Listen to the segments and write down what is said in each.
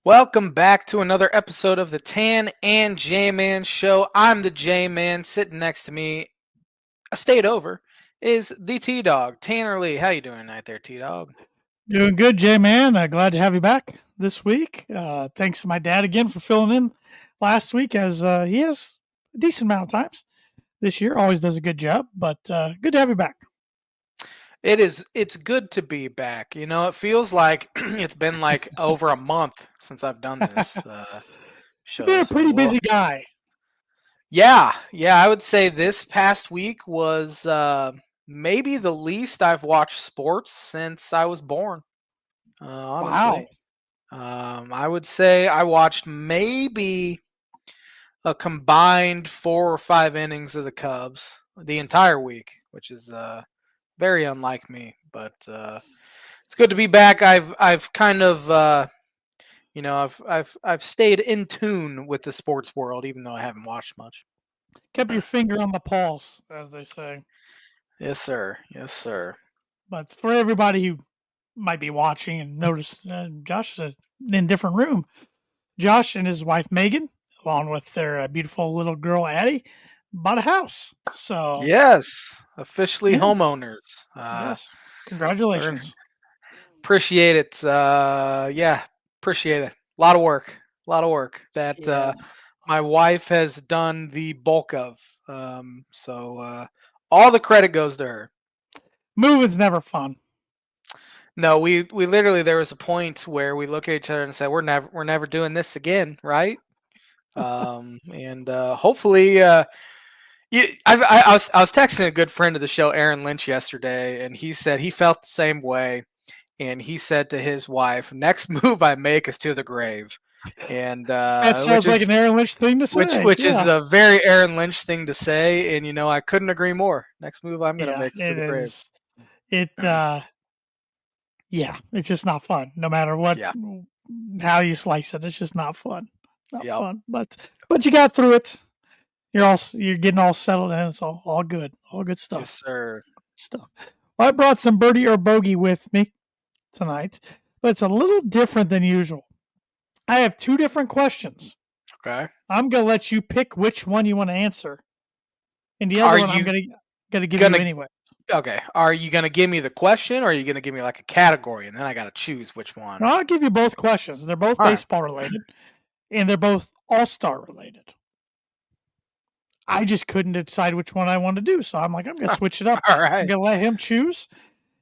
Welcome back to another episode of the Tan and J-Man Show. I'm the J-Man. Sitting next to me, a state over, is the T-Dog, Tanner Lee. How you doing tonight there, T-Dog? Doing good, Jay man. Glad to have you back this week. Thanks to my dad again for filling in last week, as he has a decent amount of times this year. Always does a good job, but good to have you back. It's good to be back. You know, it feels like it's been like over a month since I've done this You've show. been a So, pretty busy guy. yeah, I would say this past week was maybe the least I've watched sports since I was born. Wow. Honestly. I would say I watched maybe a combined 4 or 5 innings of the Cubs the entire week, which is very unlike me. But it's good to be back. I've kind of I've stayed in tune with the sports world, even though I haven't watched much. Kept your finger on the pulse, as they say. Yes, sir. Yes, sir. But for everybody who might be watching and notice, Josh is in a different room. Josh and his wife Megan, along with their beautiful little girl Addie, bought a house. So Yes, officially yes, homeowners. yes, We're congratulations. appreciate it. Yeah, appreciate it. A lot of work. A lot of work that Yeah. my wife has done the bulk of. All the credit goes to her. Moving's never fun. No, we literally there was a point where we look at each other and say we're never doing this again, right? And hopefully, I was texting a good friend of the show, Aaron Lynch, yesterday, and he said he felt the same way, and he said to his wife, "Next move I make is to the grave," and That which sounds like is an Aaron Lynch thing to which say. which is Yeah. a very Aaron Lynch thing to say, and I couldn't agree more. Next move I'm gonna Yeah, make is to it the grave. is. It yeah, it's just not fun. No matter what Yeah. how you slice it, it's just not fun. Not Yep. fun. But you got through it. You're getting all settled in. It's all good. All good Yes, stuff. sir. Stuff. Well, I brought some birdie or bogey with me tonight, but it's a little different than usual. I have two different questions. Okay. I'm gonna let you pick which one you want to answer, and the Are other one I'm you gonna give you gonna anyway. okay? Are you gonna give me the question, or are you gonna give me like a category, and then I gotta choose which one? Now, I'll give you both questions. They're both All right. baseball related, and they're both All Star related. I just couldn't decide which one I wanted to do, so I'm like, I'm gonna switch it up. All I'm right. gonna let him choose,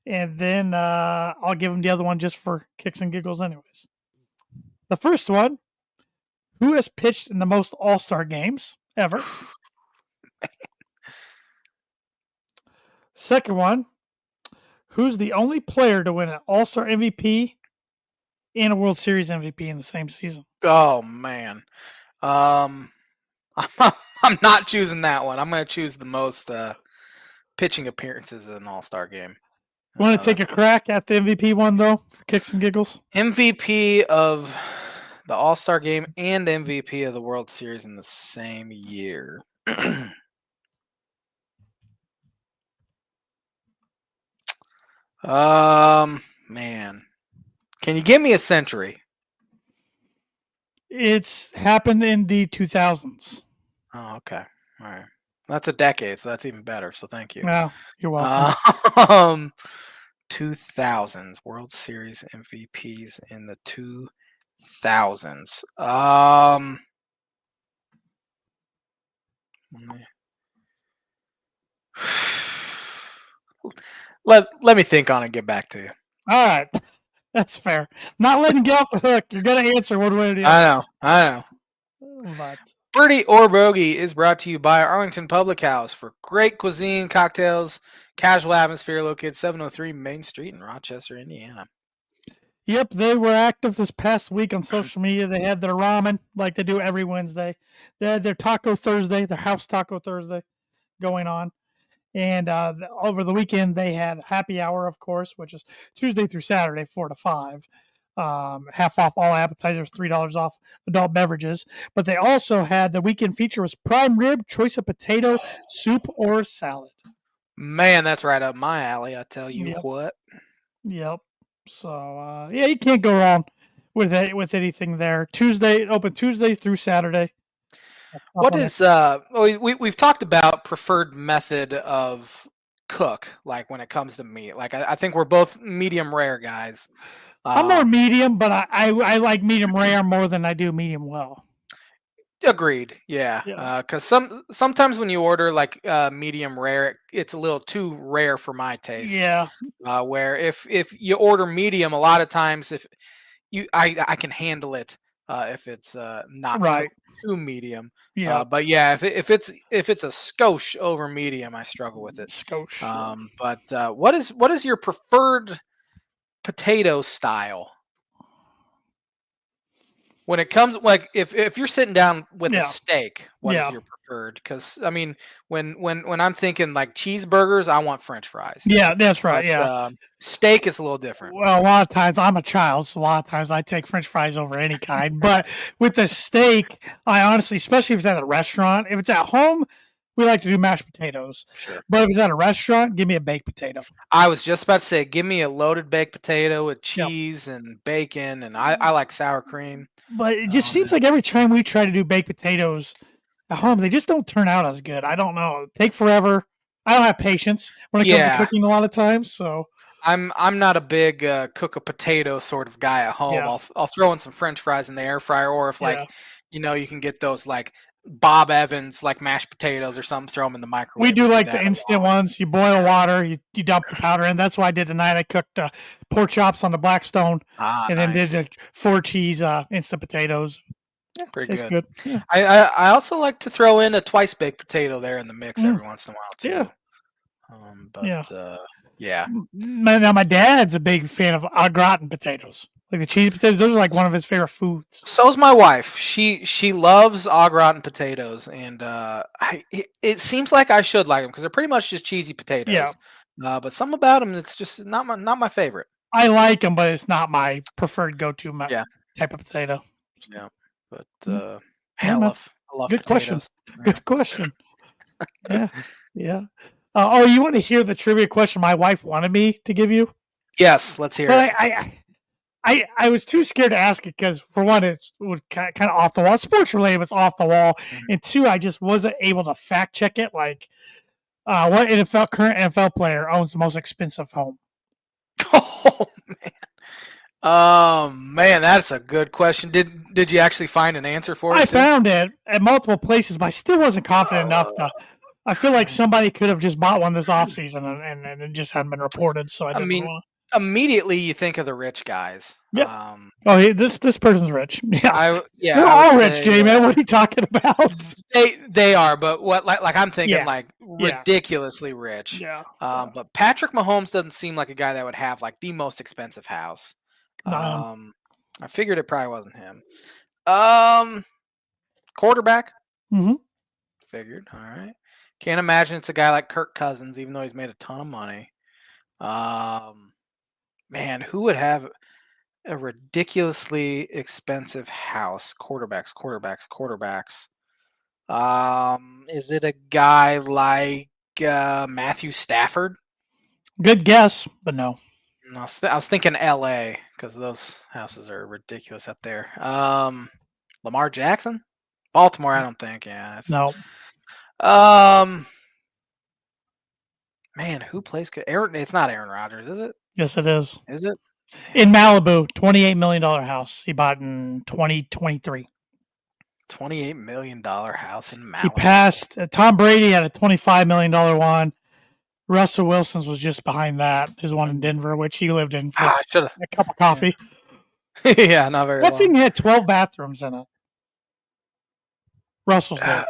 and then I'll give him the other one just for kicks and giggles, anyways. The first one: who has pitched in the most All Star games ever? Second one: who's the only player to win an All Star MVP and a World Series MVP in the same season? Oh man. Um, I'm not choosing that one. I'm gonna choose the most pitching appearances in an All Star game. Want to take That's a crack at the MVP one though, for kicks and giggles? MVP of the All Star game and MVP of the World Series in the same year. Man, can you give me a century? It's happened in the 2000s. Oh, okay. All right. That's a decade, so that's even better. So thank you. Well, you're welcome. Um, 2000s World Series MVPs in the 2000s. Let me think on it and get back to you. All right. That's fair. Not letting you off the hook. You're going to answer one way or the I other. know. I know. But Birdie or Bogey is brought to you by Arlington Public House for great cuisine, cocktails, casual atmosphere located 703 Main Street in Rochester, Indiana. yep, they were active this past week on social media. They had their ramen like they do every Wednesday. They had their Taco Thursday, their House Taco Thursday going on. And over the weekend, they had happy hour, of course, which is Tuesday through Saturday, 4 to 5. Half off all appetizers, $3 off adult beverages. But they also had the weekend feature was prime rib, choice of potato, soup, or salad. Man, that's right up my alley, I tell you Yep. what. Yep. So, yeah, you can't go wrong with anything there. Tuesday open Tuesdays through Saturday. What is we've talked about preferred method of cook, like when it comes to meat. Like I think we're both medium rare guys. I'm more Um, medium, but I like medium rare more than I do medium well. Agreed. Yeah. Yeah. Because sometimes when you order like medium rare, it's a little too rare for my taste. Yeah. Where if you order medium, a lot of times if I can handle it if it's not Right. cooked too medium. Yeah. But yeah, if it's a skosh over medium, I struggle with it. Scotch. Yeah. But what is your preferred potato style? When it comes like if you're sitting down with a Yeah. steak, what is Yeah. your preferred? Because I mean, when I'm thinking like cheeseburgers, I want French fries. Yeah. That's right. But Yeah. steak is a little different. Well, a lot of times I'm a child, so a lot of times I take French fries over any kind. But with the steak, I honestly, especially if it's at a restaurant, if it's at home, we like to do mashed potatoes. Sure. But if it's at a restaurant, give me a baked potato. I was just about to say, give me a loaded baked potato with Yep. cheese and bacon, and I like sour cream. But it just seems like every time we try to do baked potatoes at home, they just don't turn out as good. I don't know. Take forever. I don't have patience when it comes to Yeah, cooking a lot of times. So I'm not a big cook a potato sort of guy at home. yeah, I'll throw in some French fries in the air fryer, or if yeah. like you can get those like Bob Evans like mashed potatoes or something, throw them in the We microwave. do We do like the that a instant lot. ones. You boil water, you dump the powder in. That's what I did tonight. I cooked pork chops on the Blackstone Ah, and then did nice, the 4 cheese instant potatoes. Yeah, pretty tastes good. good. Yeah. I also like to throw in a twice baked potato there in the mix Mm, every once in a while yeah. too. But Yeah. yeah. Now my dad's a big fan of au gratin potatoes. Like the cheese potatoes, those are like one of his favorite foods. So's my wife. She loves au gratin potatoes, and it seems like I should like them because they're pretty much just cheesy Yeah. potatoes. But some about them, it's just not my favorite. I like them, but it's not my preferred go-to Yeah, type of potato. yeah. But Mm, man, yeah, I man. love Good question. potatoes. Yeah. Good question. Yeah. Yeah. Oh, you want to hear the trivia question my wife wanted me to give you? Yes, let's hear But it. I was too scared to ask it because for one, it's kind of off the wall. Sports related, but it's off the wall, Mhm. and two, I just wasn't able to fact check it. Like, what current NFL player owns the most expensive home? Oh man. Man, that's a good question. Did you actually find an answer for I it too? found it at multiple places, but I still wasn't confident enough to. I feel like somebody could have just bought one this offseason and it just hadn't been reported, so I I didn't mean, want. immediately you think of the rich guys. Yeah. Oh, this person's rich. Yeah, they're I would all rich, say J man. What are you talking about? they are, but what like I'm thinking Yeah, like yeah, ridiculously rich. yeah, yeah. But Patrick Mahomes doesn't seem like a guy that would have like the most expensive house. Um, I figured it probably wasn't him. Um, Quarterback. mhm. Figured. All right. Can't imagine it's a guy like Kirk Cousins, even though he's made a ton of money. Um, Man, who would have a ridiculously expensive house? Quarterbacks. Is it a guy like Matthew Stafford? Good guess, but no, No, I was thinking L.A. because those houses are ridiculous up there. Lamar Jackson, Baltimore. I don't think. Yeah. no. Um, Man, who plays good? Aaron. It's not Aaron Rodgers, is it? Yes, it is. Is it? In Malibu, $28 million house he bought in 2023. $28 million house in He Malibu. passed Tom Brady had a $25 million one. Russell Wilson's was just behind that. His one in Denver, which he lived in for I should have. a cup of coffee. Yeah, not very That long. thing had 12 bathrooms in it. Russell's did.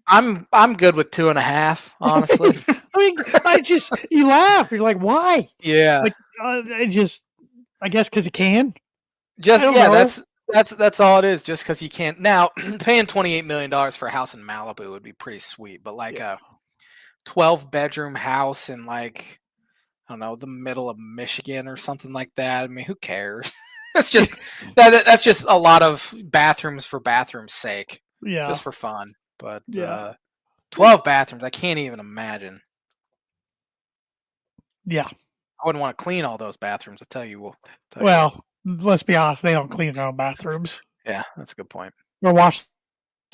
I'm good with 2.5, honestly. I mean, you laugh. You're like, why? Yeah. Like, I guess because you can. Just I don't yeah, know. that's all it is. Just because you can't now paying $28 million for a house in Malibu would be pretty sweet, but like a 12-bedroom house in like I don't know the middle of Michigan or something like that. I mean, who cares? That's just that's just a lot of bathrooms for bathroom's sake, Yeah, just for fun. But yeah, 12 bathrooms, I can't even imagine. yeah. I wouldn't want to clean all those bathrooms. I tell you what. Well, let's be honest, they don't clean their own bathrooms Yeah, that's a good point. or wash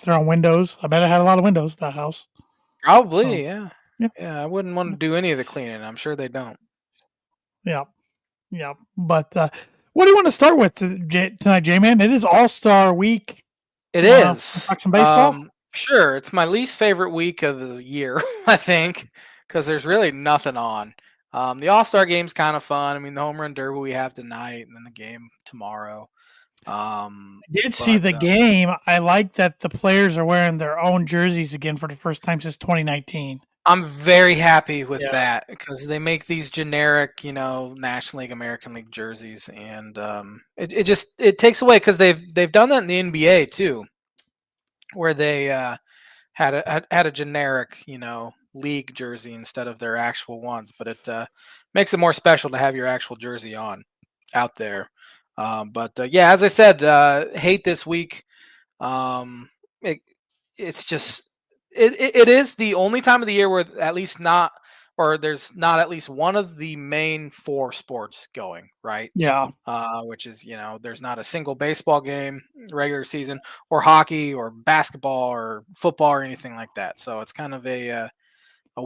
their own windows. I bet it had a lot of windows, that house. So, Probably, yeah. yeah, Yeah, I wouldn't want to do any of the cleaning. I'm sure they don't. yeah, yeah. But what do you want to start with tonight, J-Man? It is All Star Week. It Talk is. some baseball? Sure, it's my least favorite week of the year, I think, because there's really nothing on. The All Star game's kind of fun. I mean, the home run derby we have tonight, and then the game tomorrow. Um, I did see but the game. I like that the players are wearing their own jerseys again for the first time since 2019. I'm very happy with Yeah. that because they make these generic, National League, American League jerseys, and it just it takes away because they've done that in the NBA too, where they had a generic, league jersey instead of their actual ones. But it makes it more special to have your actual jersey on out there. But yeah, as I said, hate this week. Um, it, it's just it is the only time of the year where at least not or there's not at least one of the main four sports going right. Yeah. Which is there's not a single baseball game regular season or hockey or basketball or football or anything like that. So it's kind of a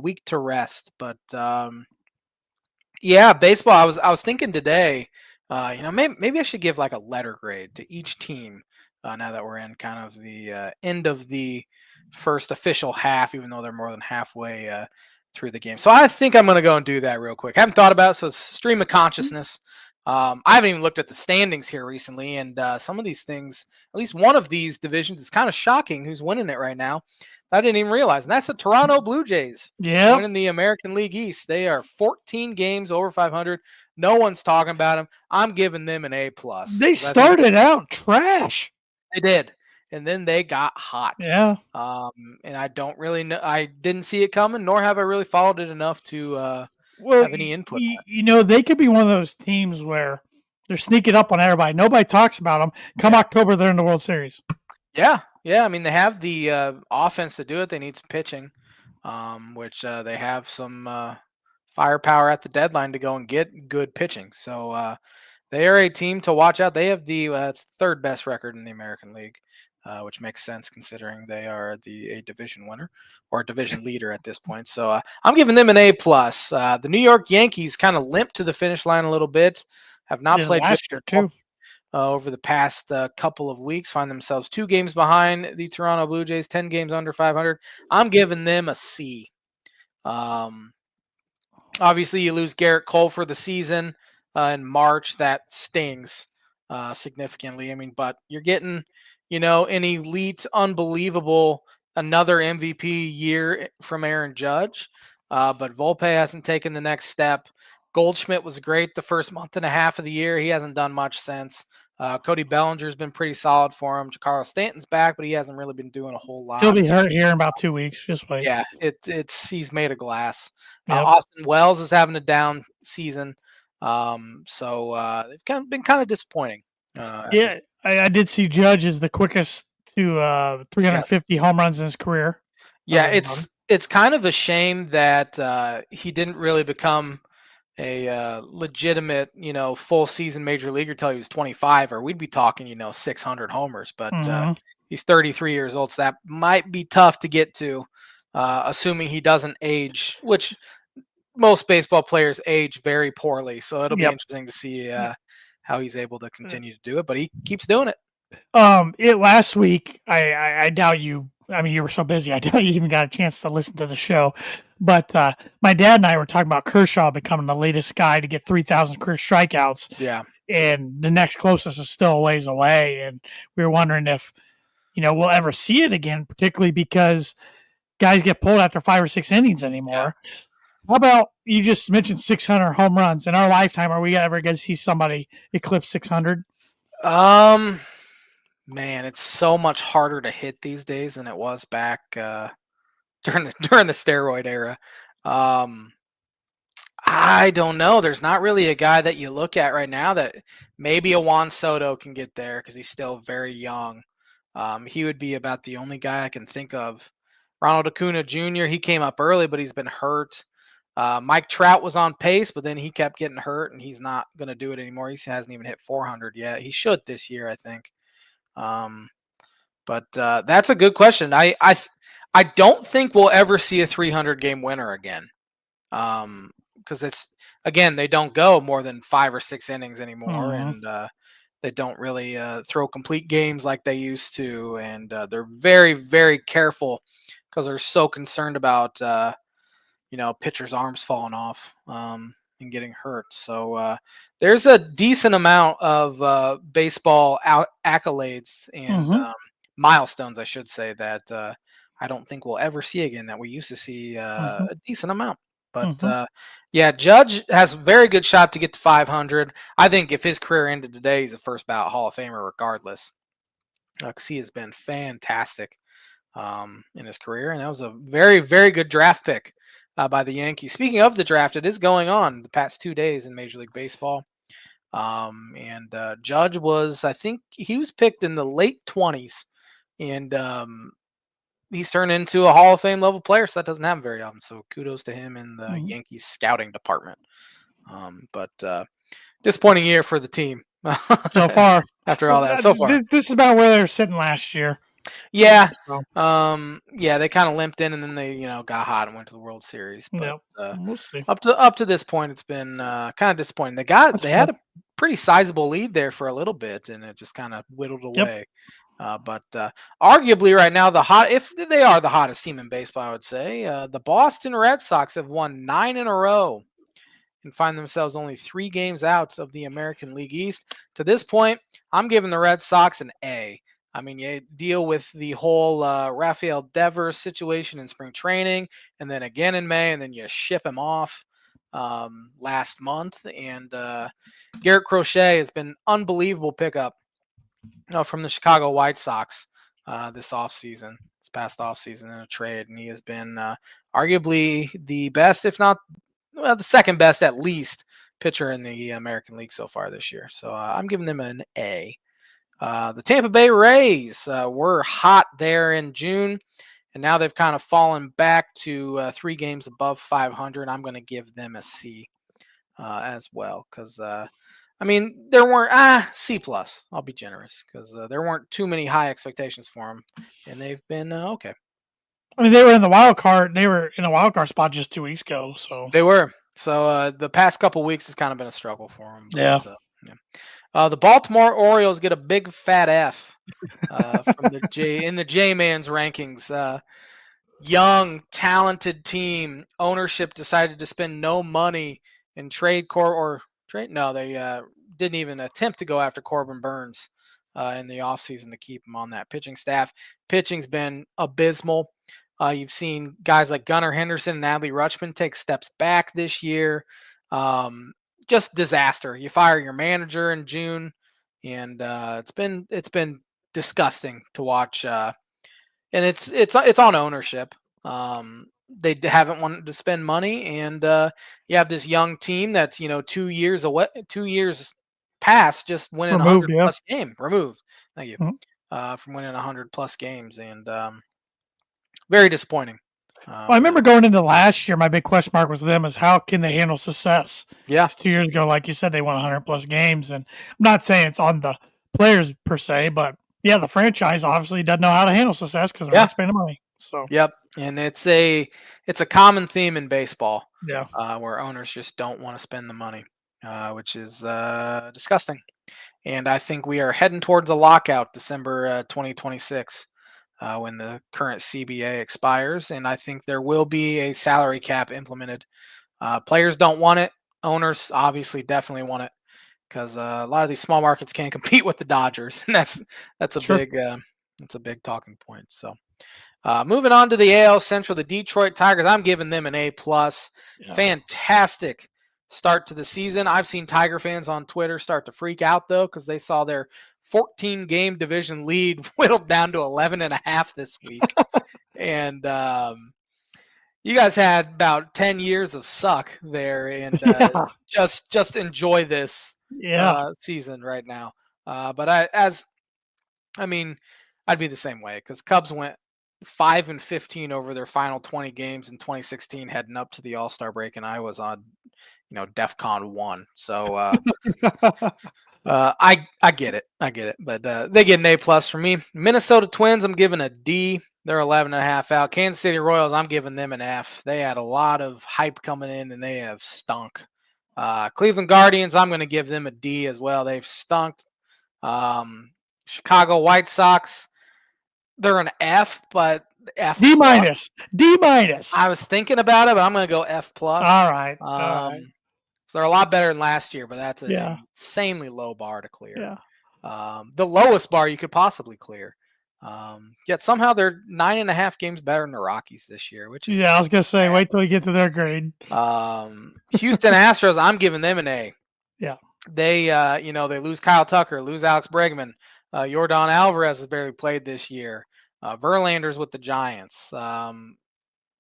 week to rest. But yeah, baseball. I was thinking today, maybe I should give like a letter grade to each team. Now that we're in kind of the end of the first official half, even though they're more than halfway through the game. So I think I'm going to go and do that real quick. I haven't thought about it, so it's stream of consciousness. I haven't even looked at the standings here recently, and some of these things, at least one of these divisions, is kind of shocking. Who's winning it right now? I didn't even realize, and that's the Toronto Blue Jays. Yep. Winning the American League East. They are 14 games over 500. No one's talking about them. I'm giving them an A plus. They started out trash. They did, and then they got hot. Yeah. And I don't really know. I didn't see it coming, nor have I really followed it enough to have any input. They could be one of those teams where they're sneaking up on everybody. Nobody talks about them. Come October, they're in the World Series. Yeah. I mean, they have the offense to do it. They need some pitching. Which they have some firepower at the deadline to go and get good pitching. So they are a team to watch out. They have the third best record in the American League, which makes sense considering they are a division winner or a division leader at this point. So I'm giving them an A plus. The New York Yankees kind of limped to the finish line a little bit. Have not played last year too. Over the past couple of weeks, find themselves 2 games behind the Toronto Blue Jays, 10 games under 500. I'm giving them a C. Obviously, you lose Garrett Cole for the season in March. That stings significantly. I mean, but you're getting, an elite, unbelievable, another MVP year from Aaron Judge. But Volpe hasn't taken the next step. Goldschmidt was great the first month and a half of the year. He hasn't done much since. Cody Bellinger's been pretty solid for him. Giancarlo Stanton's back, but he hasn't really been doing a whole lot. He'll be hurt here in about 2 weeks. Just wait. Yeah, he's made of glass. Yep. Austin Wells is having a down season, so they've been kind of disappointing. I did see Judge is the quickest to 350 home runs in his career. Yeah, it's kind of a shame that he didn't really become a legitimate, full season major leaguer till he was 25, or we'd be talking, 600 homers. But he's 33 years old, so that might be tough to get to, assuming he doesn't age, which most baseball players age very poorly. So it'll be interesting to see how he's able to continue to do it, but he keeps doing it. Last week, I doubt you. I mean, you were so busy. I doubt you even got a chance to listen to the show. But my dad and I were talking about Kershaw becoming the latest guy to get 3,000 career strikeouts. Yeah. And the next closest is still a ways away. And we were wondering if, we'll ever see it again, particularly because guys get pulled after 5 or 6 innings anymore. Yeah. How about you just mentioned 600 home runs in our lifetime? Are we ever going to see somebody eclipse 600? Man, it's so much harder to hit these days than it was back during the steroid era. I don't know. There's not really a guy that you look at right now that maybe a Juan Soto can get there because he's still very young. He would be about the only guy I can think of. Ronald Acuna Jr., he came up early, but he's been hurt. Mike Trout was on pace, but then he kept getting hurt, and he's not going to do it anymore. He hasn't even hit 400 yet. He should this year, I think. But that's a good question. I don't think we'll ever see a 300 game winner again. Because it's, again, they don't go more than 5 or 6 innings anymore, and they don't really throw complete games like they used to, and they're very, very careful because they're so concerned about pitchers' arms falling off and getting hurt. So there's a decent amount of baseball accolades and milestones, I should say, that I don't think we'll ever see again that we used to see a decent amount. But yeah, Judge has a very good shot to get to 500. I think if his career ended today, he's a first ballot Hall of Famer regardless, because he has been fantastic in his career, and that was a very, very good draft pick by the Yankees. Speaking of the draft, it is going on the past 2 days in Major League Baseball. And Judge was, I think he was picked in the late 20s, and he's turned into a Hall of Fame level player, so that doesn't happen very often. So kudos to him in the Yankees scouting department. But disappointing year for the team so far. After all that, so far, this is about where they were sitting last year. Yeah, yeah, they kind of limped in, and then they, got hot and went to the World Series. But, we'll see. Up to this point, it's been kind of disappointing. They had a pretty sizable lead there for a little bit, and it just kind of whittled away. But arguably, right now, if they are the hottest team in baseball, I would say the Boston Red Sox have won 9 in a row and find themselves only 3 games out of the American League East. To this point, I'm giving the Red Sox an A. I mean, you deal with the whole Rafael Devers situation in spring training, and then again in May, and then you ship him off last month. And Garrett Crochet has been an unbelievable pickup from the Chicago White Sox this past offseason in a trade. And he has been arguably the best, if not the second best at least, pitcher in the American League so far this year. So I'm giving them an A. The Tampa Bay Rays were hot there in June, and now they've kind of fallen back to 3 games above 500. I'm going to give them a C as well, because there weren't C plus. I'll be generous, because there weren't too many high expectations for them, and they've been okay. I mean, they were in the wild card. They were in a wild card spot just 2 weeks ago. So they were. So the past couple weeks has kind of been a struggle for them. But, yeah. The Baltimore Orioles get a big fat F from the J-Man's rankings. Young, talented team. Ownership decided to spend no money in they didn't even attempt to go after Corbin Burns in the offseason to keep him on that pitching staff. Pitching's been abysmal. You've seen guys like Gunnar Henderson and Adley Rutschman take steps back this year. Just disaster. You fire your manager in June, and it's been disgusting to watch. And it's on ownership. They haven't wanted to spend money, and you have this young team that's 2 years away, 2 years past just winning 100 plus game removed. Thank you from winning 100 plus games, and very disappointing. Well, I remember going into last year, my big question mark was them is how can they handle success? Yeah. 2 years ago, like you said, they won 100 plus games. And I'm not saying it's on the players per se, but yeah, the franchise obviously doesn't know how to handle success because they're not spending money. So yep. And it's a common theme in baseball. Yeah. Where owners just don't want to spend the money, which is disgusting. And I think we are heading towards a lockout December 2026. When the current CBA expires, and I think there will be a salary cap implemented. Players don't want it. Owners obviously definitely want it, because a lot of these small markets can't compete with the Dodgers, and that's a big talking point. So moving on to the AL Central, the Detroit Tigers, I'm giving them an A plus. Yeah. Fantastic start to the season. I've seen Tiger fans on Twitter start to freak out though, because they saw their 14-game division lead whittled down to 11.5 this week. And you guys had about 10 years of suck there, and just enjoy this season right now. But I'd be the same way, because Cubs went 5-15 over their final 20 games in 2016 heading up to the All Star break, and I was on, DEFCON 1. So I get it. I get it. But they get an A+ from me. Minnesota Twins, I'm giving a D. They're 11.5 out. Kansas City Royals, I'm giving them an F. They had a lot of hype coming in, and they have stunk. Cleveland Guardians, I'm going to give them a D as well. They've stunk. Chicago White Sox, they're an F, but F+. D-. D-. I was thinking about it, but I'm going to go F+. All right. All right. So they're a lot better than last year, but that's an insanely low bar to clear. Yeah. The lowest bar you could possibly clear. Yet somehow they're 9.5 games better than the Rockies this year, which is I was gonna say, wait till we get to their grade. Houston Astros, I'm giving them an A. Yeah. They they lose Kyle Tucker, lose Alex Bregman. Yordan Alvarez has barely played this year. Verlander's with the Giants.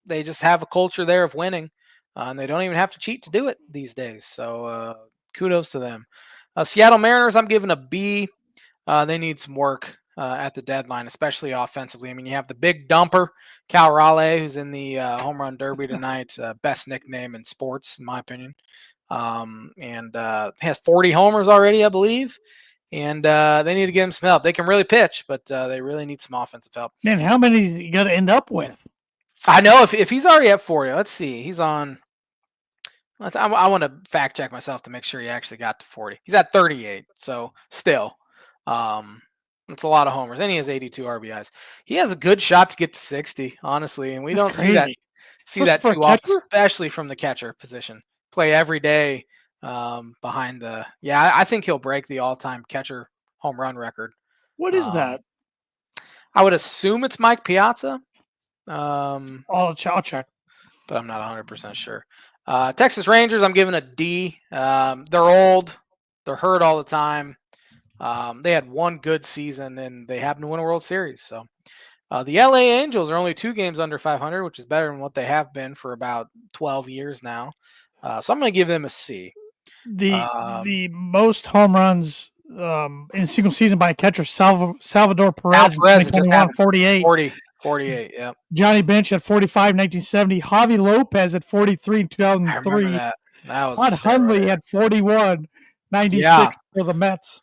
They just have a culture there of winning, and they don't even have to cheat to do it these days. So kudos to them. Seattle Mariners, I'm giving a B. They need some work at the deadline, especially offensively. I mean, you have the big dumper, Cal Raleigh, who's in the home run derby tonight. Best nickname in sports, in my opinion. And has 40 homers already, I believe. And they need to give him some help. They can really pitch, but they really need some offensive help. Man, how many you got to end up with? I know if he's already at 40, let's see. He's on. I want to fact check myself to make sure he actually got to 40. He's at 38, so still. It's a lot of homers, and he has 82 RBIs. He has a good shot to get to 60, honestly, and we don't see that too often, especially from the catcher position. Play every day behind the. Yeah, I think he'll break the all-time catcher home run record. What is that? I would assume it's Mike Piazza. I'll check, but I'm not 100% sure. Texas Rangers, I'm giving a D. They're old. They're hurt all the time. They had one good season, and they happened to win a World Series. So the LA Angels are only 2 games under 500, which is better than what they have been for about 12 years now. So I'm going to give them a C. The most home runs in a single season by a catcher, Salvador Perez in 2021, 48. 48, yeah. Johnny Bench at 45 in 1970. Javi Lopez at 43 in 2003. I remember that. That was Todd Hundley at 41, 96 for the Mets.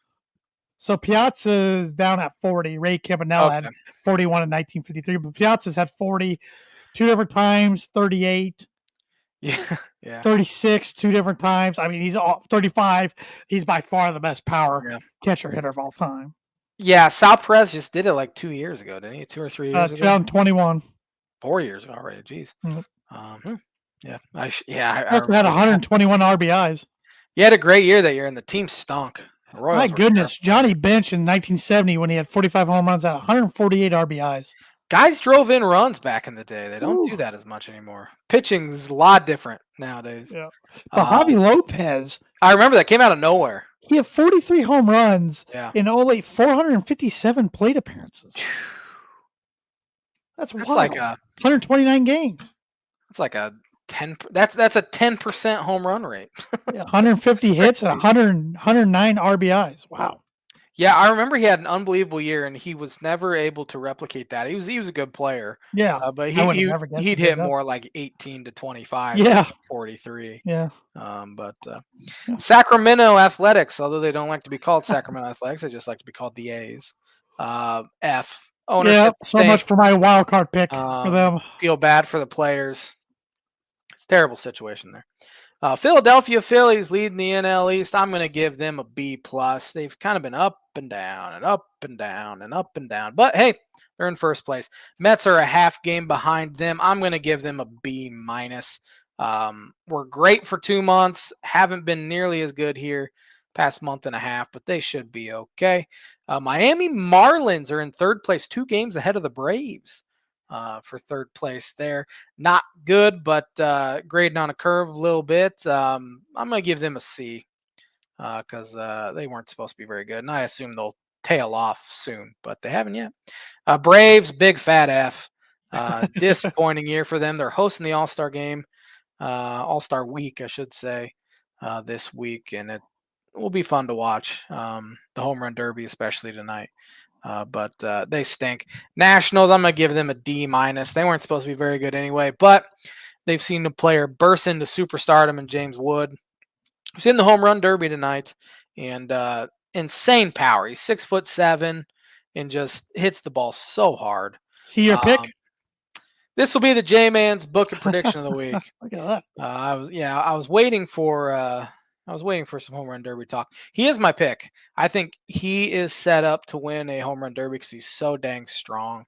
So Piazza's down at 40. Ray Campanella had 41 in 1953. But Piazza's had 40 2 different times, 38. Yeah. 36 2 different times. I mean, he's 35. He's by far the best power catcher hitter of all time. Yeah, Sal Perez just did it like 2 years ago, didn't he? 2 or 3 years ago? 2021. 4 years ago already. Jeez. Mm-hmm. Yeah. I also had 121 RBIs. He had a great year that year, and the team stunk. My goodness. Johnny Bench in 1970 when he had 45 home runs at 148 RBIs. Guys drove in runs back in the day. They don't do that as much anymore. Pitching is a lot different nowadays. Yeah. But Javi Lopez. I remember that came out of nowhere. He had 43 home runs in only 457 plate appearances. That's wild. Like 129 games. That's like a 10. That's a 10% home run rate. 150 hits and 109 RBIs. Wow. Yeah, I remember he had an unbelievable year, and he was never able to replicate that. He was a good player. Yeah, but he'd hit more like 18 to 25. Yeah, 43. Yeah. Sacramento Athletics, although they don't like to be called Sacramento Athletics, they just like to be called the A's. F. Ownership. Yeah, so much for my wild card pick for them. Feel bad for the players. It's a terrible situation there. Philadelphia Phillies leading the NL East. I'm going to give them a B+. They've kind of been up and down and up and down and up and down. But, hey, they're in first place. Mets are a half game behind them. I'm going to give them a B-. We're great for 2 months. Haven't been nearly as good here past month and a half, but they should be okay. Miami Marlins are in third place, 2 games ahead of the Braves. For third place there. Not good, but grading on a curve a little bit. I'm going to give them a C because they weren't supposed to be very good. And I assume they'll tail off soon, but they haven't yet. Braves, big fat F. Disappointing year for them. They're hosting the All-Star game, All-Star week, I should say, this week. And it will be fun to watch. The home run derby, especially tonight. but they stink. Nationals, I'm going to give them a D minus. They weren't supposed to be very good anyway, but they've seen a player burst into superstardom in James Wood. He's in the home run derby tonight, and insane power. He's 6'7" and just hits the ball so hard. See your pick? This will be the J-Man's book and prediction of the week. Look at that. I was waiting for some home run derby talk. He is my pick. I think he is set up to win a home run derby because he's so dang strong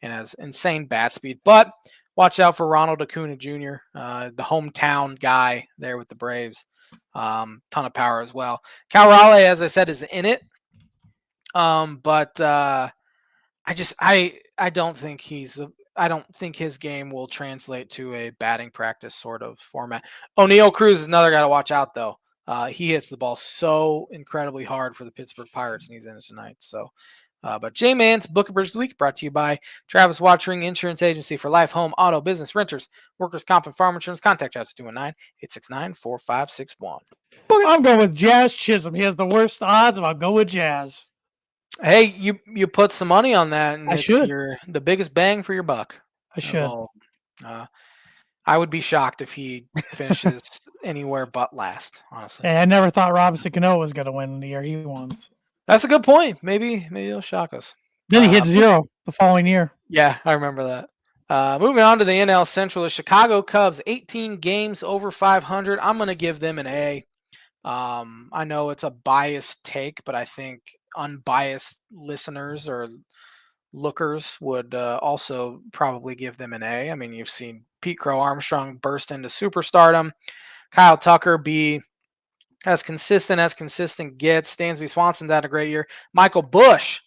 and has insane bat speed. But watch out for Ronald Acuna Jr., the hometown guy there with the Braves. Ton of power as well. Cal Raleigh, as I said, is in it. But I don't think I don't think his game will translate to a batting practice sort of format. O'Neal Cruz is another guy to watch out, though. He hits the ball so incredibly hard for the Pittsburgh Pirates, and he's in it tonight. So, but J-Man's Book of Bridge of the Week brought to you by Travis Watchering Insurance Agency for life, home, auto, business, renters, workers' comp, and farm insurance. Contact Travis 219-869-4561. I'm going with Jazz Chisholm. He has the worst odds, but I'll go with Jazz. Hey, you put some money on that, and I it's should. The biggest bang for your buck. I should. Well, I would be shocked if he finishes anywhere but last, honestly. Hey, I never thought Robinson Cano was going to win the year he won. That's a good point. Maybe it'll shock us. Then he hit 0 the following year. Yeah, I remember that. Moving on to the NL Central, the Chicago Cubs, 18 games over 500. I'm going to give them an A. I know it's a biased take, but I think unbiased listeners or lookers would also probably give them an A. I mean, you've seen Pete Crow Armstrong burst into superstardom. Kyle Tucker be as consistent gets. Dansby Swanson's had a great year. Michael Busch,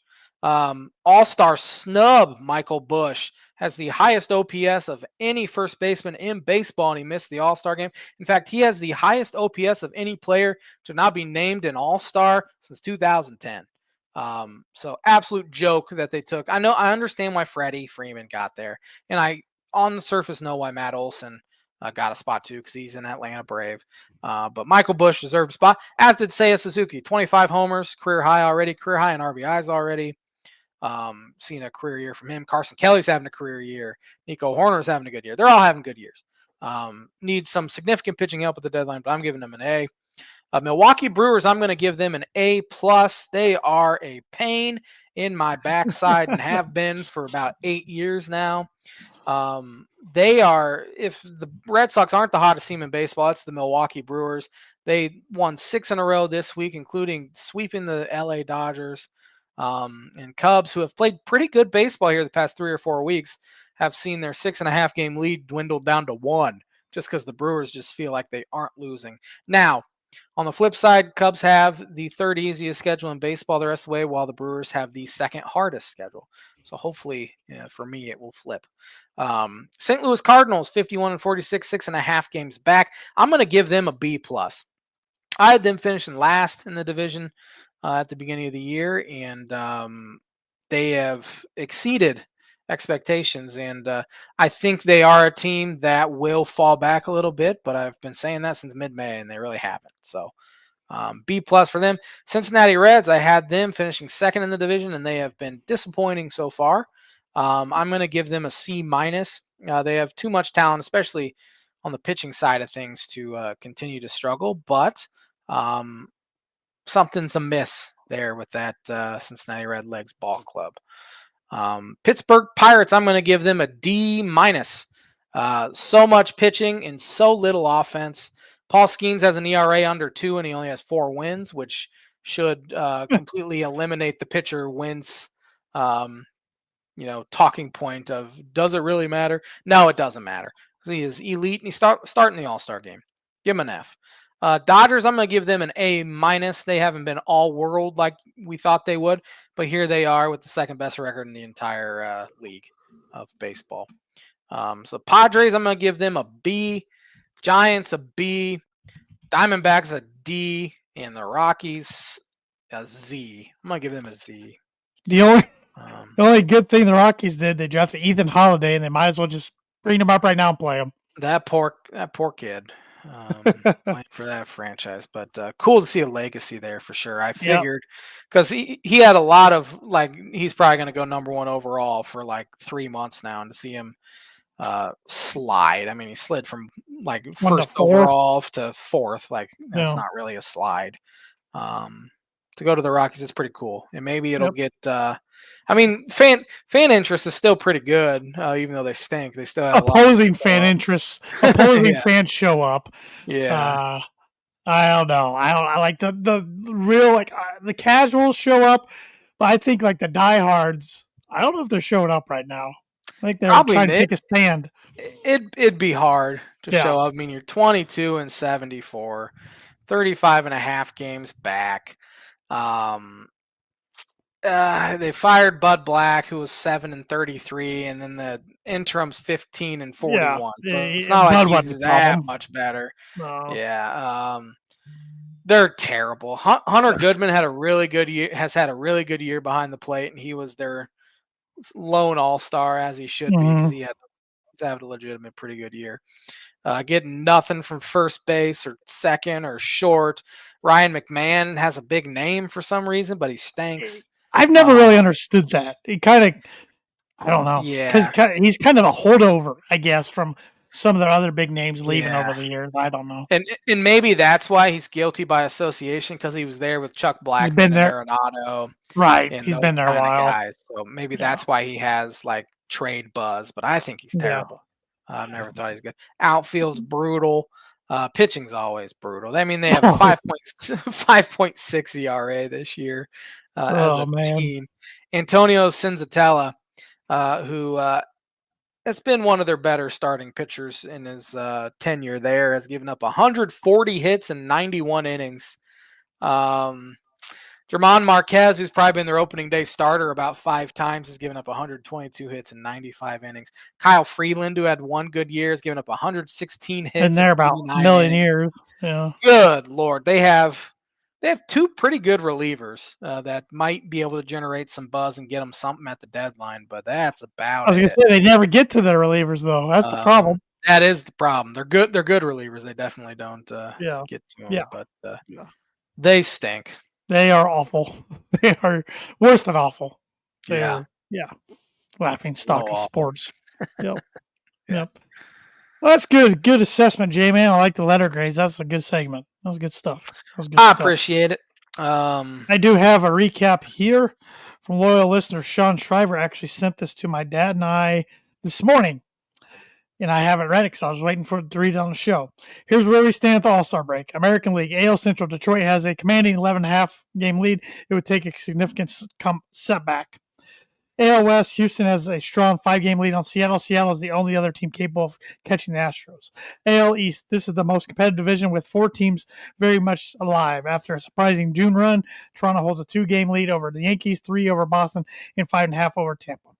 all-star snub Michael Busch, has the highest OPS of any first baseman in baseball, and he missed the All-Star game. In fact, he has the highest OPS of any player to not be named an All-Star since 2010. So absolute joke that they took. I understand why Freddie Freeman got there, and I on the surface know why Matt Olson got a spot too because he's an Atlanta Brave. But Michael Busch deserved a spot, as did Seiya Suzuki. 25 homers, career high in RBIs already. Seen a career year from him. Carson Kelly's having a career year. Nico Horner's having a good year. They're all having good years. Need some significant pitching help at the deadline, but I'm giving them an A. Milwaukee Brewers, I'm going to give them an A+. They are a pain in my backside and have been for about 8 years now. They are, if the Red Sox aren't the hottest team in baseball, it's the Milwaukee Brewers. They won 6 in a row this week, including sweeping the LA Dodgers. And Cubs, who have played pretty good baseball here the past 3 or 4 weeks, have seen their 6.5 game lead dwindle down to 1 just because the Brewers just feel like they aren't losing. Now, on the flip side, Cubs have the 3rd easiest schedule in baseball the rest of the way, while the Brewers have the 2nd hardest schedule. So hopefully, for me, it will flip. St. Louis Cardinals, 51-46, 6.5 games back. I'm going to give them a B+. I had them finishing last in the division at the beginning of the year, and they have exceeded expectations, and I think they are a team that will fall back a little bit, but I've been saying that since mid-May, and they really haven't. So B+ for them. Cincinnati Reds, I had them finishing 2nd in the division, and they have been disappointing so far. I'm going to give them a C-. They have too much talent, especially on the pitching side of things, to continue to struggle, but something's amiss there with that Cincinnati Redlegs ball club. Pittsburgh Pirates, I'm going to give them a D-. So much pitching and so little offense. Paul Skeens has an ERA under 2, and he only has 4 wins, which should completely eliminate the pitcher wins, talking point of, does it really matter? No, it doesn't matter. He is elite, and he's starting the All-Star game. Give him an F. Dodgers, I'm going to give them an A-. They haven't been all world like we thought they would, but here they are with the 2nd best record in the entire league of baseball. So Padres, I'm going to give them a B. Giants, a B. Diamondbacks, a D. And the Rockies, a Z. I'm going to give them a Z. The only good thing the Rockies did, they drafted Ethan Holiday, and they might as well just bring him up right now and play him. That poor kid. Playing for that franchise. But cool to see a legacy there for sure. I Yep. figured because he had a lot of like he's probably going to go number one overall for like 3 months now, and to see him slide. I mean, he slid from like 1 to first 4. overall to fourth. Like that's Yeah. not really a slide. To go to the Rockies is pretty cool, and maybe it'll Yep. get. I mean, fan interest is still pretty good, even though they stink. They still have a lot of Opposing people fan show up. interests, opposing Yeah, fans show up. yeah, Uh, I don't know. I like the real the casuals show up, but I think like the diehards. I don't know if they're showing up right now. I think they're probably trying to Nick. take a stand. It'd be hard to Yeah. show up. I mean, you're 22 and 74, 35 and a half games back. Um, they fired Bud Black, who was 7 and 33, and then the interim's 15 and Yeah. 41. So it's not like Bud wasn't the he's that problem. much better. No. Yeah. They're terrible. Hunter Goodman had a really good year. Has had a really good year behind the plate, and he was their lone all-star as he should be because Hmm. he's had a legitimate pretty good year. Getting nothing from first base or second or short. Ryan McMahon has a big name for some reason, but he stinks. I've never really understood that. He kind of, I don't know, because Yeah, he's kind of a holdover, I guess, from some of the other big names leaving over yeah. the years. I don't know. And maybe that's why he's guilty by association because he was there with Chuck He's been Blackman and there, Arenado right? and He's those been there a kind of while. guys. So maybe Yeah, that's why he has like trade buzz. But I think he's yeah. terrible. I've never thought he's good. Outfield's brutal. Pitching's always brutal. I mean, they have a 5.6 ERA this year as Oh a man, team. Antonio Senzatella, who has been one of their better starting pitchers in his tenure there, has given up 140 hits in 91 innings. Um, German Marquez, who's probably been their opening day starter about 5 times, has given up 122 hits in 95 innings. Kyle Freeland, who had one good year, has given up 116 been hits in there about a 89 million innings. years. Yeah, Good Lord. They have two pretty good relievers that might be able to generate some buzz and get them something at the deadline, but that's I about was gonna it. say they never get to the relievers though. That's the Um, problem. that is the problem. They're good. They're good relievers. They definitely don't Yeah, get to yeah, them, but yeah. they stink. They are awful. They are worse than awful. They Yeah, are, yeah, laughing so stock of awful. sports. Yep, Yeah, yep. Well, that's good. Good assessment, J man. I like the letter grades. That's a good segment. That was good stuff. That was good I stuff. appreciate it. I do have a recap here from loyal listener Sean Shriver. Actually sent this to my dad and I this morning, and I haven't read it because I was waiting for it to read it on the show. Here's where we stand at the All Star break. American League, AL Central, Detroit has a commanding 11.5 game lead. It would take a significant setback. AL West, Houston has a strong 5 game lead on Seattle. Seattle is the only other team capable of catching the Astros. AL East, this is the most competitive division with 4 teams very much alive. After a surprising June run, Toronto holds a 2 game lead over the Yankees, 3 over Boston, and 5.5 over Tampa.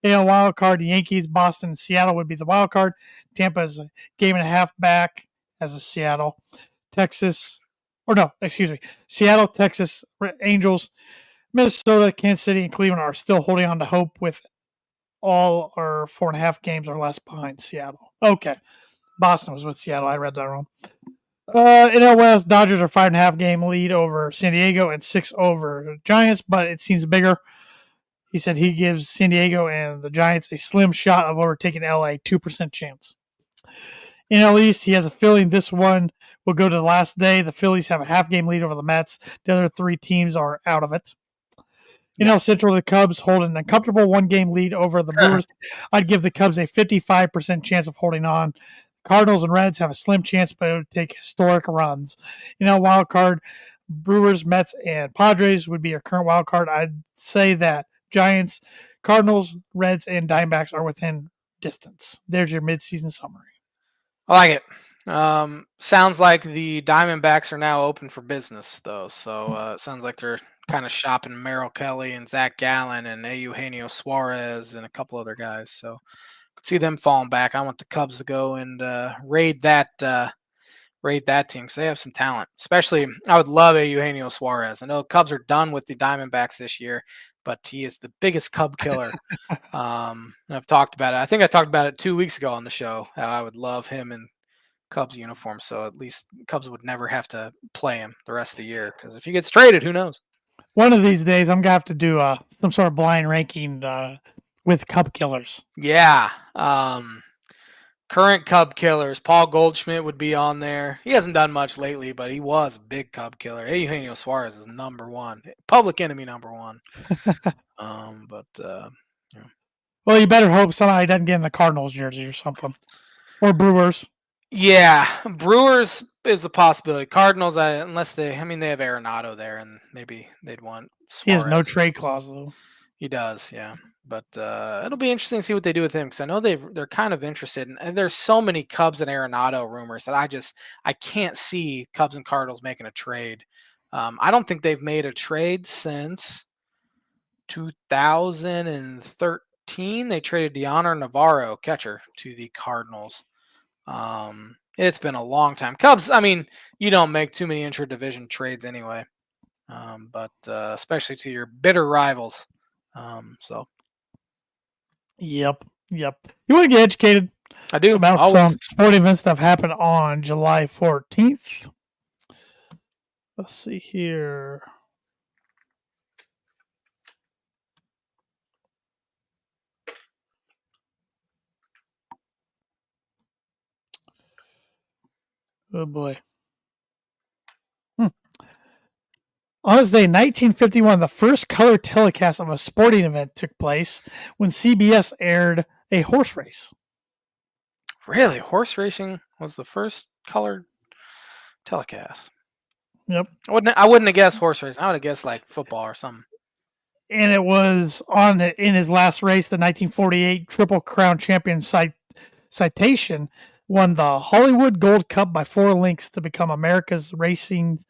AL wild card, the Yankees, Boston, and Seattle would be the wild card. Tampa is a 1.5 back as a Seattle. Texas, or no, excuse me, Seattle, Texas, Angels, Minnesota, Kansas City, and Cleveland are still holding on to hope with all or 4.5 games or less behind Seattle. Okay. Boston was with Seattle. I read that wrong. NL West, Dodgers are 5.5 game lead over San Diego and 6 over Giants, but it seems bigger. He said he gives San Diego and the Giants a slim shot of overtaking LA, 2% chance. NL East, he has a feeling this one will go to the last day. The Phillies have a half-game lead over the Mets. The other 3 teams are out of it. yeah. NL Central, the Cubs hold an uncomfortable 1 game lead over the Brewers. I'd give the Cubs a 55% chance of holding on. Cardinals and Reds have a slim chance, but it would take historic runs. Wild card, Brewers, Mets, and Padres would be your current wild card. I'd say that Giants, Cardinals, Reds, and Diamondbacks are within distance. There's your midseason summary. I like it. Sounds like the Diamondbacks are now open for business, though. So it sounds like they're kind of shopping Merrill Kelly and Zach Gallen and Eugenio Suarez and a couple other guys. So could see them falling back. I want the Cubs to go and raid that team because they have some talent. Especially, I would love Eugenio Suarez. I know Cubs are done with the Diamondbacks this year, but he is the biggest Cub killer. And I've talked about it. I think I talked about it 2 weeks ago on the show. How I would love him and Cubs uniform, so at least Cubs would never have to play him the rest of the year. Because if he gets traded, who knows? One of these days, I'm gonna have to do some sort of blind ranking with Cub killers. Yeah. Current Cub killers. Paul Goldschmidt would be on there. He hasn't done much lately, but he was a big Cub killer. Eugenio Suarez is number one. Public enemy number one. Yeah. Well, you better hope somebody doesn't get in the Cardinals jersey or something. Or Brewers. Yeah, Brewers is a possibility. Cardinals, unless they have Arenado there, and maybe they'd want Suarez. He has no trade clause, though. He does, yeah. But it'll be interesting to see what they do with him, because I know they're kind of interested. And there's so many Cubs and Arenado rumors that I can't see Cubs and Cardinals making a trade. I don't think they've made a trade since 2013. They traded Deoner Navarro, catcher, to the Cardinals. It's been a long time. Cubs, you don't make too many intra-division trades anyway, but especially to your bitter rivals. Yep. You want to get educated? I do. About some sporting events that have happened on July 14th. Let's see here. Oh boy. On this day, 1951, the first color telecast of a sporting event took place when CBS aired a horse race. Really? Horse racing was the first colored telecast? Yep. I wouldn't have guessed horse racing. I would have guessed like football or something. And it was in his last race, the 1948 Triple Crown champion Citation won the Hollywood Gold Cup by 4 lengths to become American Racing's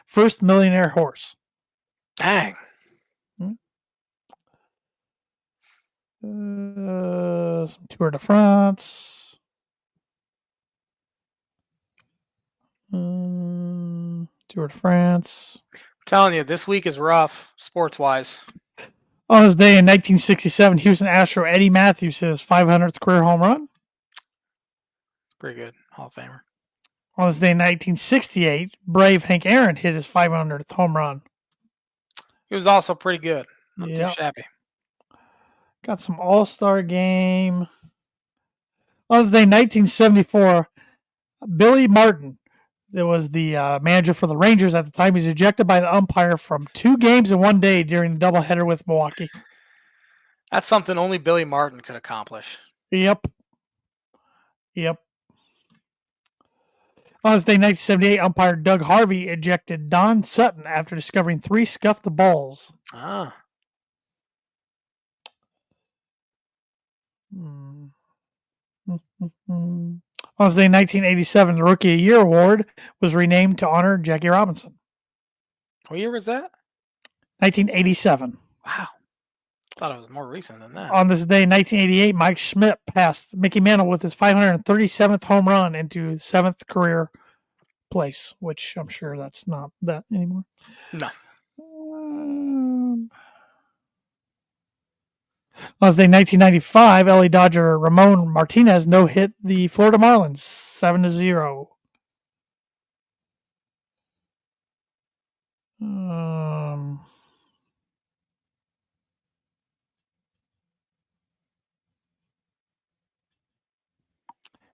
first millionaire horse. Dang. Some Tour de France. Tour de France. I'm telling you, this week is rough, sports-wise. On his day in 1967, Houston Astro Eddie Matthews hit his 500th career home run. Pretty good. Hall of Famer. On his day in 1968, Brave Hank Aaron hit his 500th home run. He was also pretty good. Not too shabby. Got some All-Star game. On his day in 1974, Billy Martin, that was the manager for the Rangers at the time, he's ejected by the umpire from 2 games in one day during the doubleheader with Milwaukee. That's something only Billy Martin could accomplish. Yep. On his day, 1978, umpire Doug Harvey ejected Don Sutton after discovering 3 scuffed balls. Ah. On his day, 1987, the Rookie of the Year award was renamed to honor Jackie Robinson. What year was that? 1987. Wow. I thought it was more recent than that. On this day, 1988, Mike Schmidt passed Mickey Mantle with his 537th home run into 7th career place, which I'm sure that's not that anymore. No. On this day, 1995, LA Dodger Ramon Martinez no-hit the Florida Marlins 7-0.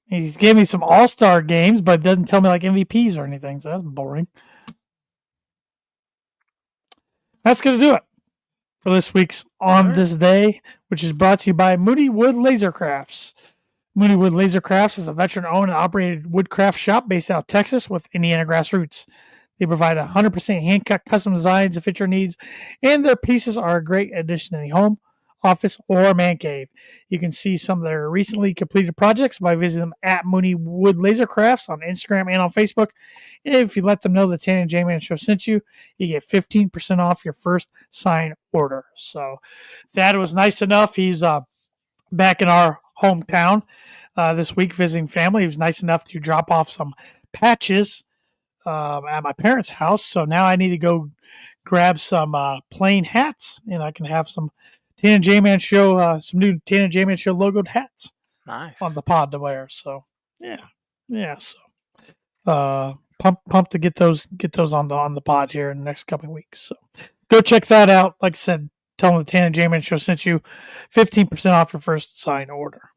He's gave me some All-Star games, but doesn't tell me like MVPs or anything, so that's boring. That's going to do it for this week's On This Day, which is brought to you by Moody Wood Laser Crafts. Moody Wood Laser Crafts is a veteran-owned and operated woodcraft shop based out of Texas with Indiana grassroots. They provide 100% hand-cut custom designs to fit your needs, and their pieces are a great addition to the home, office, or man cave. You can see some of their recently completed projects by visiting them at Mooney Wood Laser Crafts on Instagram and on Facebook. And if you let them know the Tan and J-Man Show sent you, you get 15% off your first sign order. So that was nice enough. He's back in our hometown this week visiting family. He was nice enough to drop off some patches at my parents' house. So now I need to go grab some plain hats, and I can have some Tan and J-Man Show, some new Tan and J-Man Show logoed hats Nice. on the pod to wear. So yeah. So pumped to get those on the pod here in the next coming weeks. So go check that out. Like I said, tell them the Tan and J-Man Show sent you 15% off your first sign order.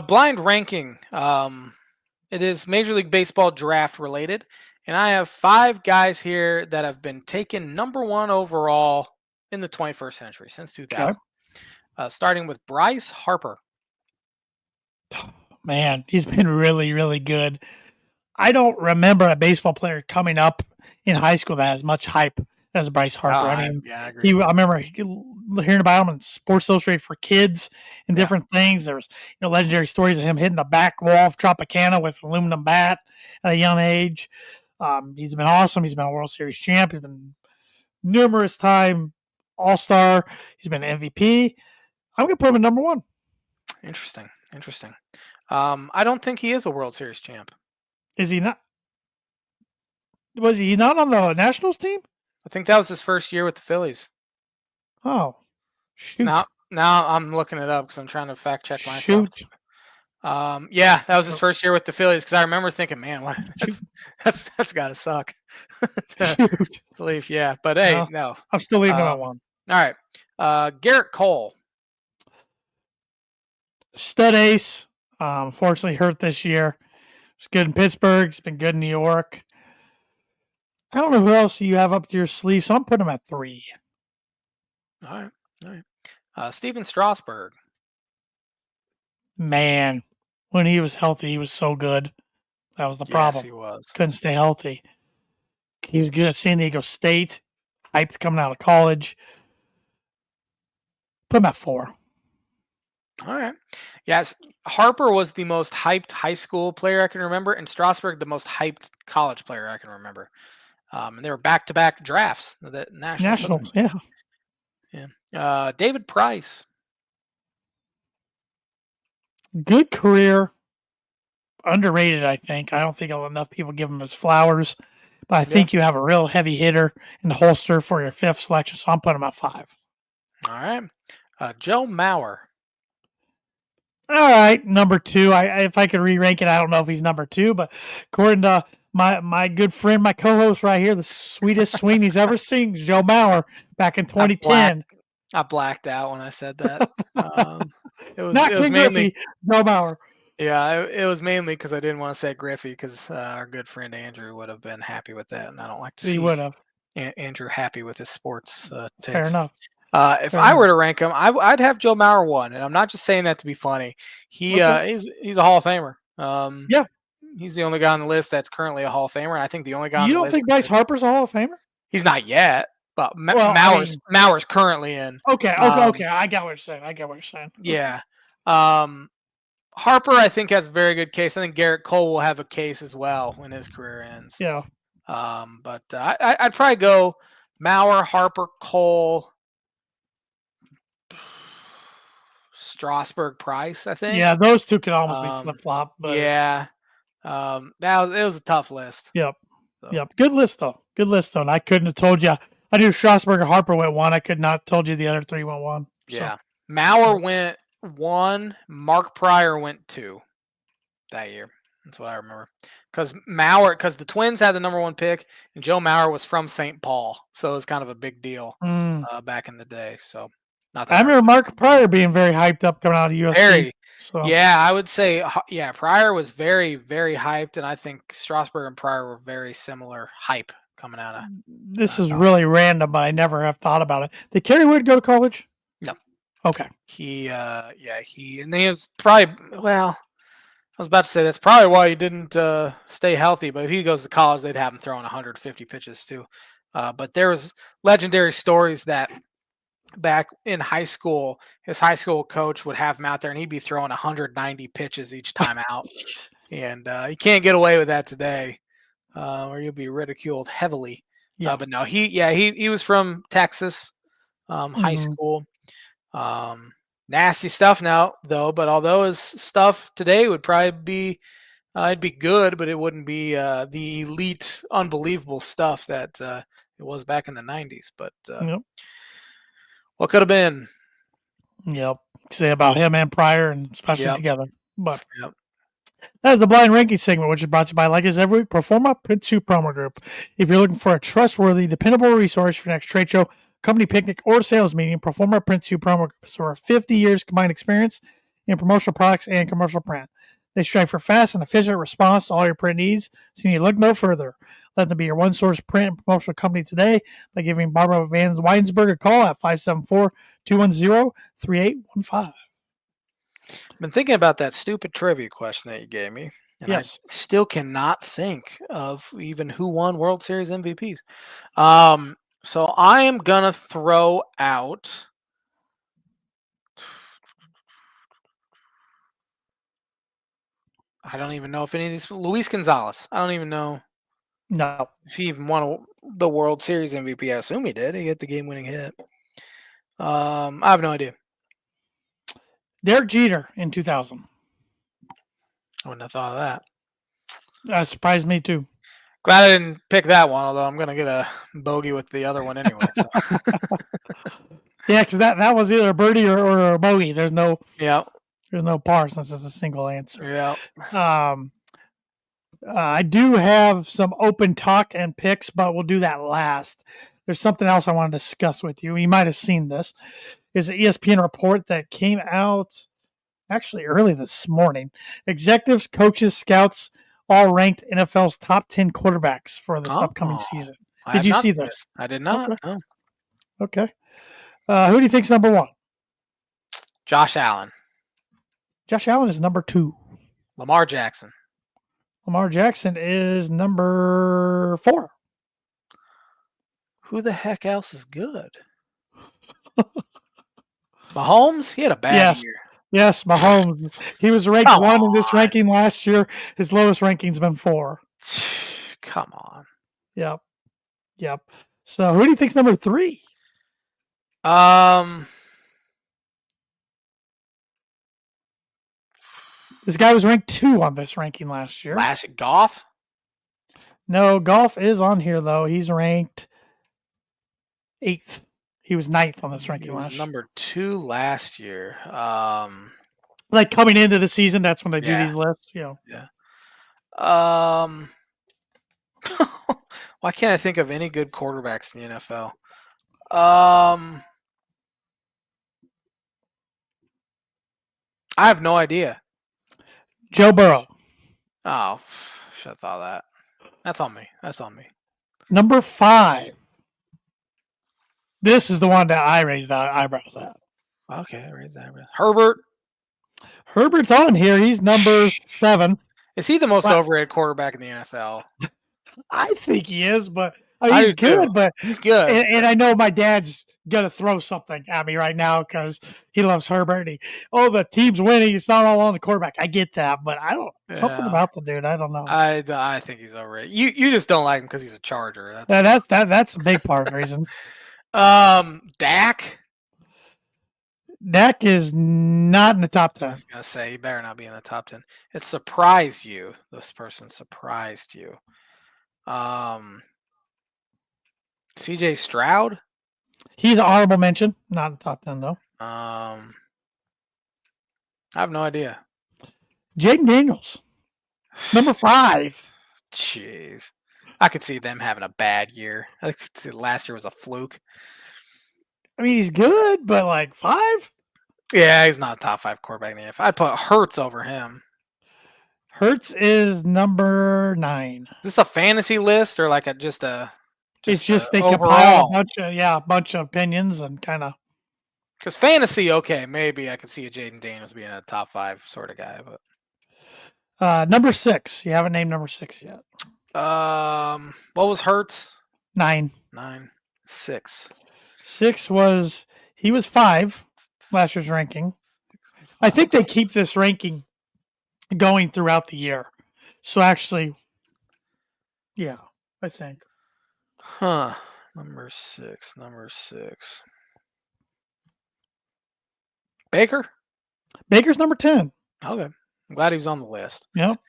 Blind ranking. It is Major League Baseball draft related, and I have 5 guys here that have been taken number 1 overall in the 21st century since 2000. Starting with Bryce Harper. Man, he's been really, really good. I don't remember a baseball player coming up in high school that has much hype as Bryce Harper. I mean, I agree. I remember hearing about him in Sports Illustrated for kids and different things. There was legendary stories of him hitting the back wall of Tropicana with an aluminum bat at a young age. He's been awesome. He's been a World Series champ. He's been numerous time All Star. He's been MVP. I'm gonna put him at number 1. Interesting. I don't think he is a World Series champ. Is he not? Was he not on the Nationals team? I think that was his first year with the Phillies. Oh, shoot. Now I'm looking it up because I'm trying to fact check myself. Shoot. Yeah, that was his first year with the Phillies because I remember thinking, man, what? That's got to suck. Shoot. To leave, yeah. But hey, no. I'm still leaving him at 1. All right. Garrett Cole. Stud ace. Unfortunately hurt this year. He's good in Pittsburgh. He's been good in New York. I don't know who else you have up to your sleeve, so I'm putting him at 3. All right. Steven Strasburg. Man, when he was healthy, he was so good. That was the problem. Yes, he was. Couldn't stay healthy. He was good at San Diego State. Hyped coming out of college. Put him at 4. All right. Yes, Harper was the most hyped high school player I can remember, and Strasburg the most hyped college player I can remember. And they were back-to-back drafts. The Nationals, yeah. David Price. Good career. Underrated, I think. I don't think enough people give him his flowers. But I think you have a real heavy hitter in the holster for your 5th selection, so I'm putting him at 5. All right. Joe Mauer. All right, number 2. If I could re-rank it, I don't know if he's number 2, but according to my good friend, my co-host right here, the sweetest swing he's ever seen, Joe Mauer, back in 2010. I blacked out when I said that. It was Griffey, mainly Joe Mauer. Yeah, it was mainly because I didn't want to say Griffey because our good friend Andrew would have been happy with that, and I don't like to see would have. Andrew happy with his sports takes. Fair enough. If I were to rank him, I'd have Joe Mauer 1, and I'm not just saying that to be funny. He's a Hall of Famer. Yeah, he's the only guy on the list that's currently a Hall of Famer, and I think the only guy. You don't think Bryce Harper's a Hall of Famer? He's not yet, but Mauer's currently in. Okay. I got what you're saying. Yeah. Harper, I think, has a very good case. I think Garrett Cole will have a case as well when his career ends. Yeah. But I'd probably go Mauer, Harper, Cole, Strasburg, Price, I think. Yeah, those two could almost be flip-flop. But yeah. It was a tough list. Yep. So. Yep. Good list, though. And I couldn't have told you. I knew Strasburg and Harper went 1. I could not have told you the other 3 went 1. So. Yeah. Mauer went 1. Mark Pryor went 2 that year. That's what I remember. Because the Twins had the number 1 pick, and Joe Mauer was from St. Paul, so it was kind of a big deal back in the day. So, I remember Mark Pryor being very hyped up coming out of USC. Yeah, I would say Pryor was very, very hyped, and I think Strasburg and Pryor were very similar hype coming out of. This is really random, but I never have thought about it. Did Kerry Wood go to college? No. Okay. He was probably, I was about to say that's probably why he didn't stay healthy, but if he goes to college, they'd have him throwing 150 pitches too. But there was legendary stories that back in high school, his high school coach would have him out there and he'd be throwing 190 pitches each time out. And you can't get away with that today, or you'll be ridiculed heavily. Yeah. But no, he was from Texas, high school. Nasty stuff now, though. But although his stuff today would probably be, it'd be good, but it wouldn't be the elite, unbelievable stuff that it was back in the '90s. But what could have been? Yep. say about him and Pryor, and especially Yep. together. But Yep. that is the blind ranking segment, which is brought to you by, like as every week, Performa Print 2 Promo Group. If you're looking for a trustworthy, dependable resource for your next trade show, company picnic, or sales meeting, Performa Print 2 Promo Group has over 50 years combined experience in promotional products and commercial print. They strive for fast and efficient response to all your print needs, so you need to look no further. Let them be your one-source print and promotional company today by giving Barbara Van Weinsberg a call at 574-210-3815. Been thinking about that stupid trivia question that you gave me, and Yes. I still cannot think of even who won World Series MVPs. So I am gonna throw out. I don't even know if any of these. Luis Gonzalez. I don't even know No. if he even won the World Series MVP. I assume he did. He hit the game-winning hit. I have no idea. Derek Jeter in 2000. I wouldn't have thought of that. That surprised me too. Glad I didn't pick that one, although I'm gonna get a bogey with the other one anyway. So. Yeah, because that was either a birdie or a bogey. There's no Yeah. par since it's a single answer. Yeah. I do have some open talk and picks, but we'll do that last. There's something else I want to discuss with you. You might have seen this. Is an ESPN report that came out actually early this morning. Executives, coaches, scouts all ranked NFL's top 10 quarterbacks for this upcoming season. Did you see this? I did not. Okay. No. Okay. Who do you think's number one? Josh Allen. Josh Allen is number 2. Lamar Jackson. Lamar Jackson is number 4. Who the heck else is good? Mahomes? He had a bad year. Yes, Mahomes. He was ranked 1 in this ranking last year. His lowest ranking's been 4. Come on. Yep. So who do you think's number 3? This guy was ranked 2 on this ranking last year. Goff? No, Goff is on here though. He's ranked 8th. He was 9th on this ranking last year. Number 2 last year. Like coming into the season, that's when they do these lists. Yeah. Why can't I think of any good quarterbacks in the NFL? I have no idea. Joe Burrow. Oh, should have thought of that. That's on me. Number 5. This is the one that I raised the eyebrows at. Okay, raise the eyebrows. Herbert. Herbert's on here. He's number 7. Is he the most overrated quarterback in the NFL? I think he is, but he's good. But he's good. And I know my dad's gonna throw something at me right now because he loves Herbert. The team's winning. It's not all on the quarterback. I get that, but I don't. Something about the dude. I don't know. I think he's overrated. You just don't like him because he's a Charger. That's a big part of the reason. Dak. Dak is not in the top 10. I was gonna say he better not be in the top 10. It surprised you. This person surprised you. CJ Stroud. He's an honorable mention, not in the top 10 though. I have no idea. Jaden Daniels, number 5. Jeez, I could see them having a bad year. I could see last year was a fluke. I mean, he's good, but like 5. Yeah, he's not a top 5 quarterback in the NFL. I'd put Hurts over him. Hurts is number 9. Is this a fantasy list or like just it's just they overall compile a bunch of opinions and kind of. Because fantasy, okay, maybe I could see a Jaden Daniels being a top 5 sort of guy, but number 6. You haven't named number 6 yet. What was Hurts? 9. 6. 6 was he was 5 last year's ranking. I think they keep this ranking going throughout the year. So actually, yeah, I think. Huh. Number 6. Baker? Baker's number 10. Okay. I'm glad he was on the list. Yep.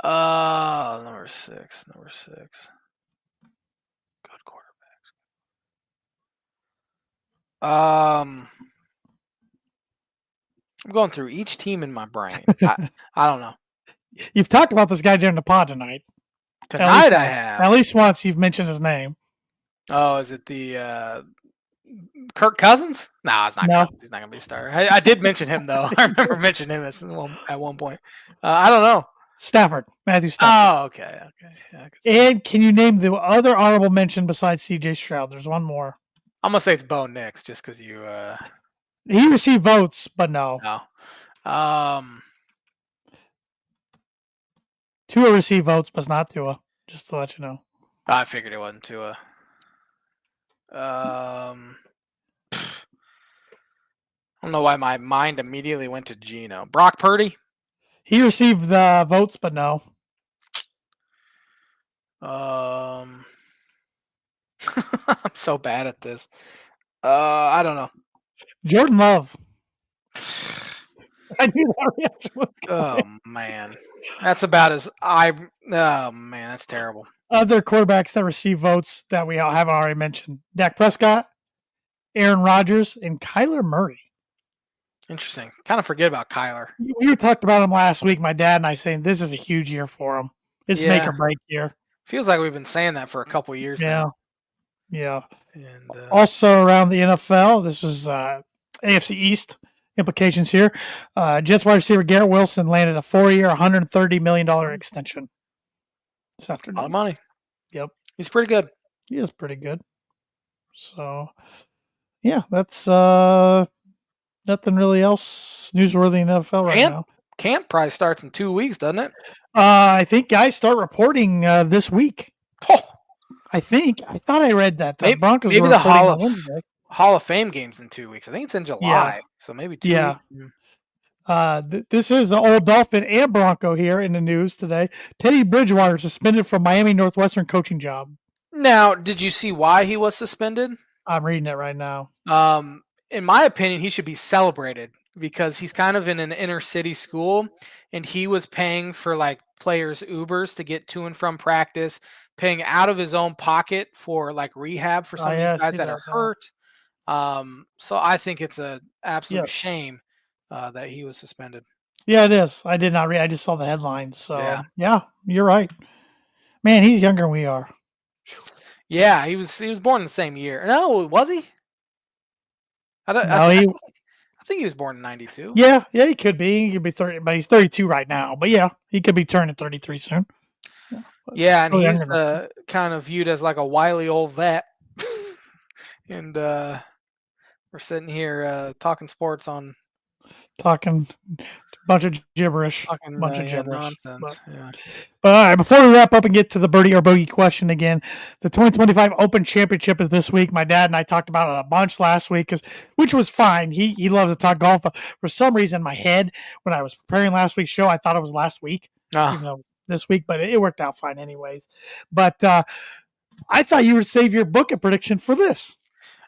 Number 6. Good quarterbacks. I'm going through each team in my brain. I don't know. You've talked about this guy during the pod tonight. Tonight I have. At least once you've mentioned his name. Oh, is it the Kirk Cousins? No, it's not. No. Cousins. He's not gonna be a starter. I did mention him though. I remember mentioning him at one point. I don't know. Stafford, Matthew Stafford. Oh, okay. Yeah, and can you name the other honorable mention besides C.J. Stroud? There's one more. I'm gonna say it's Bo Nix, just because you. He received votes, but no. Tua received votes, but it's not Tua. Just to let you know. I figured it wasn't Tua. I don't know why my mind immediately went to Geno. Brock Purdy. He received the votes, but no. I'm so bad at this. I don't know. Jordan Love. I knew that reaction was coming. Oh man, that's about as I. Oh man, that's terrible. Other quarterbacks that receive votes that we all haven't already mentioned: Dak Prescott, Aaron Rodgers, and Kyler Murray. Interesting. Kind of forget about Kyler. We talked about him last week. My dad and I saying this is a huge year for him. It's make or break year. Feels like we've been saying that for a couple of years now. Yeah. And also around the NFL, this is AFC East implications here. Jets wide receiver Garrett Wilson landed a 4-year, $130 million extension this afternoon. A lot of money. Yep. He's pretty good. He is pretty good. So, yeah, that's nothing really else newsworthy in NFL right now. Camp probably starts in 2 weeks, doesn't it? I think guys start reporting this week. Oh. I thought I read that. The Broncos maybe were the Hall of Fame games in 2 weeks. I think it's in July, so maybe 2 weeks. This is an old Dolphin and Bronco here in the news today. Teddy Bridgewater suspended from Miami Northwestern coaching job. Now, did you see why he was suspended? I'm reading it right now. In my opinion, he should be celebrated because he's kind of in an inner city school, and he was paying for like players' Ubers to get to and from practice, paying out of his own pocket for like rehab for some of these guys that are hurt. So I think it's an absolute shame that he was suspended. Yeah, it is. I did not read. I just saw the headline. So yeah, you're right. Man, he's younger than we are. Yeah, he was born the same year. No, was he? I think he was born in 92. Yeah, he could be. He could be 30, but he's 32 right now. But yeah, he could be turning 33 soon. Yeah, and he's kind of viewed as like a wily old vet. And we're sitting here talking sports on. Talking a bunch of gibberish. Nonsense. But all right, before we wrap up and get to the birdie or bogey question again, the 2025 Open Championship is this week. My dad and I talked about it a bunch last week, which was fine. He loves to talk golf, but for some reason in my head, when I was preparing last week's show, I thought it was last week, even though this week, but it worked out fine anyways. But I thought you would save your book and prediction for this.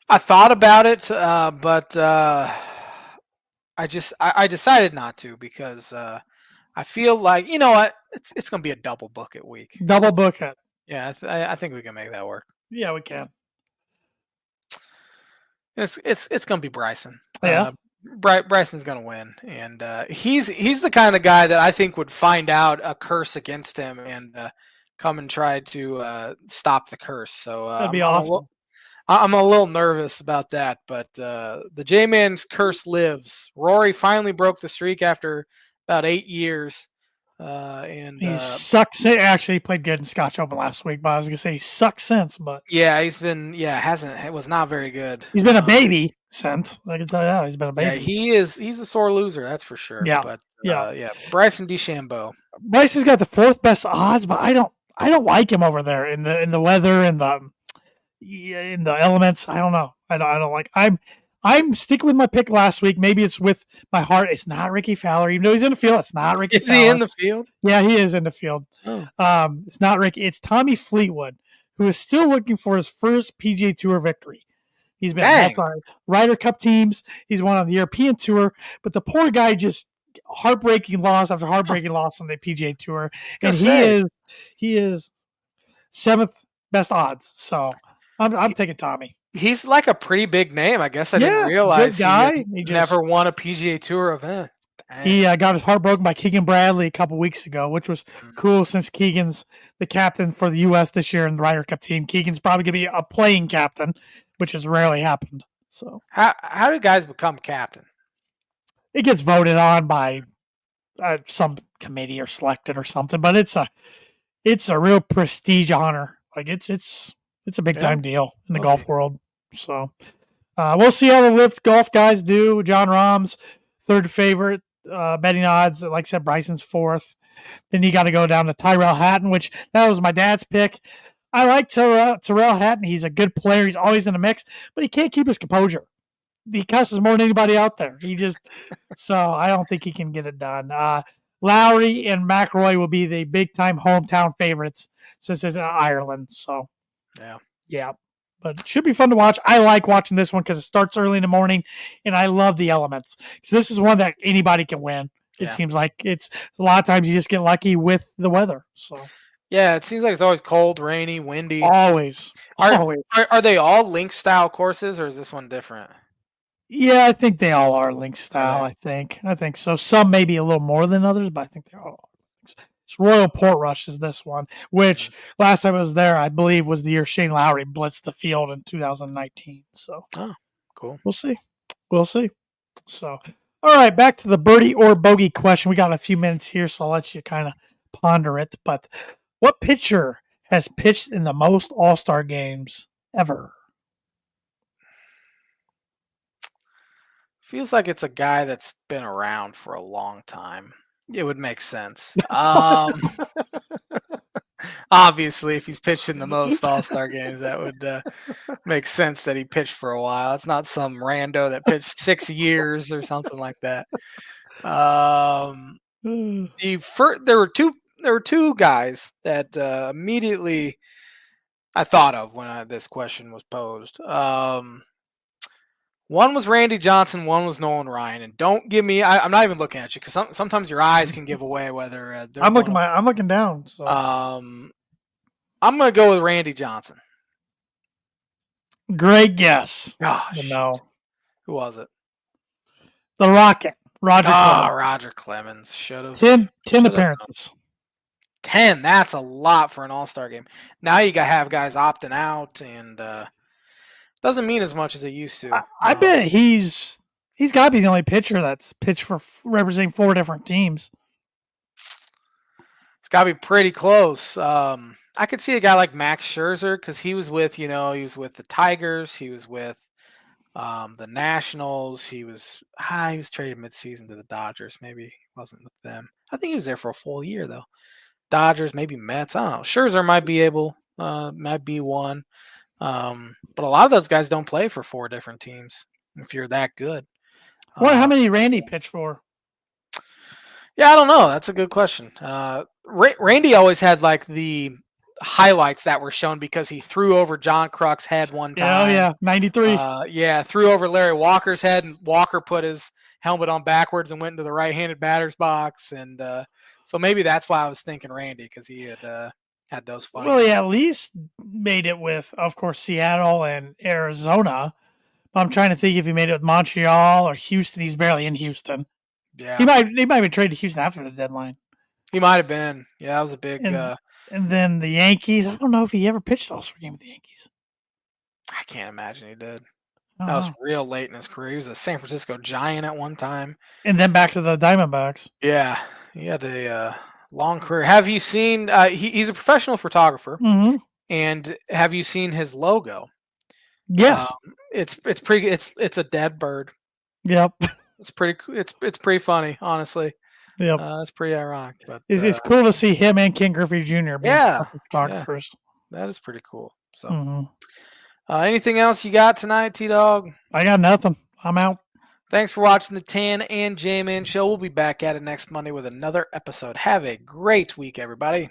I thought about it, but I decided not to because I feel like, you know what, it's going to be a double bucket week. Double bucket. Yeah, I think we can make that work. Yeah, we can. It's going to be Bryson. Yeah. Bryson's going to win, and he's the kind of guy that I think would find out a curse against him and come and try to stop the curse. So that'd be awesome. I'm a little nervous about that, but the J-Man's curse lives. Rory finally broke the streak after about 8 years. And he sucks. Actually, he played good in Scotch Open last week, but I was gonna say he sucks since. But yeah, it was not very good. He's been a baby since. I can tell you that he's been a baby. Yeah, he's a sore loser, that's for sure. Yeah, but Bryson DeChambeau. Bryson's got the 4th best odds, but I don't like him over there in the weather and in the elements. I don't know. I don't like. I'm sticking with my pick last week. Maybe it's with my heart. It's not Ricky Fowler, even though he's in the field. It's not Ricky. Is he in the field? Yeah, he is in the field. Oh. It's not Ricky. It's Tommy Fleetwood, who is still looking for his first PGA Tour victory. He's been on Ryder Cup teams. He's won on the European Tour, but the poor guy just heartbreaking loss after heartbreaking loss on the PGA Tour, and he is 7th best odds. So I'm taking Tommy. He's like a pretty big name. I guess I didn't Yeah, good realize he had guy. never won a PGA Tour event. He got his heart broken by Keegan Bradley a couple weeks ago, which was cool since Keegan's the captain for the U.S. this year in the Ryder Cup team. Keegan's probably going to be a playing captain, which has rarely happened. So how do guys become captain? it gets voted on by some committee or selected or something, but it's a real prestige honor. Like it's a big time deal in the golf world. So we'll see how the Lift golf guys do. John Rahm's third favorite betting odds. Like I said, Bryson's fourth. Then you got to go down to Tyrell Hatton, which that was my dad's pick. I like Tyrell Hatton. He's a good player. He's always in the mix, but he can't keep his composure. He cusses more than anybody out there. So I don't think he can get it done. Lowry and McIlroy will be the big time hometown favorites since it's in Ireland. So yeah. But it should be fun to watch. I like watching this one because it starts early in the morning, and I love the elements. Because this is one that anybody can win. It seems like it's a lot of times you just get lucky with the weather. So yeah, it seems like it's always cold, rainy, windy. Always. Are they all link style courses, or is this one different? Yeah, I think they all are link style. I think so. Some maybe a little more than others, but I think they're all. It's Royal Portrush is this one, which last time I was there, I believe was the year Shane Lowry blitzed the field in 2019. So, cool. We'll see. So, all right, back to the birdie or bogey question. We got a few minutes here, so I'll let you kind of ponder it. But what pitcher has pitched in the most All-Star games ever? Feels like it's a guy that's been around for a long time. It would make sense. Obviously, if he's pitched in the most All-Star games, that would make sense that he pitched for a while. It's not some rando that pitched 6 years or something like that. There were two guys that immediately I thought of when this question was posed. One was Randy Johnson, one was Nolan Ryan, and don't give me. I'm not even looking at you because sometimes your eyes can give away whether. I'm looking down. So. I'm gonna go with Randy Johnson. Great guess. Gosh, no. Who was it? The Rocket, Roger Clemens. Roger Clemens should have 10 appearances. 10. That's a lot for an All-Star game. Now you got to have guys opting out, and doesn't mean as much as it used to. I bet he's got to be the only pitcher that's pitched for representing 4 different teams. It's got to be pretty close. I could see a guy like Max Scherzer because he was with the Tigers. He was with the Nationals. He was traded midseason to the Dodgers. Maybe he wasn't with them. I think he was there for a full year though. Dodgers, maybe Mets. I don't know. Scherzer might be one. But a lot of those guys don't play for 4 different teams if you're that good. How many Randy pitched for? Yeah, I don't know. That's a good question. Randy always had like the highlights that were shown because he threw over John Kruk's head one time. Oh yeah, 93. Threw over Larry Walker's head, and Walker put his helmet on backwards and went into the right-handed batter's box, and so maybe that's why I was thinking Randy because he had those funny. Well, he at least made it with, of course, Seattle and Arizona. I'm trying to think if he made it with Montreal or Houston. He's barely in Houston. Yeah, he might have been traded to Houston after the deadline. He might have been. Yeah, that was a big. And then the Yankees. I don't know if he ever pitched an All-Star game with the Yankees. I can't imagine he did. That was real late in his career. He was a San Francisco Giant at one time. And then back to the Diamondbacks. Yeah, he had a long career. Have you seen? He's a professional photographer. Mm-hmm. And have you seen his logo? Yes. It's pretty. It's a dead bird. Yep. It's pretty. It's pretty funny, honestly. Yep. It's pretty ironic, but it's cool to see him and Ken Griffey Jr. being photographers. Yeah. That is pretty cool. So, anything else you got tonight, T-Dog? I got nothing. I'm out. Thanks for watching the Tan and J-Man Show. We'll be back at it next Monday with another episode. Have a great week, everybody.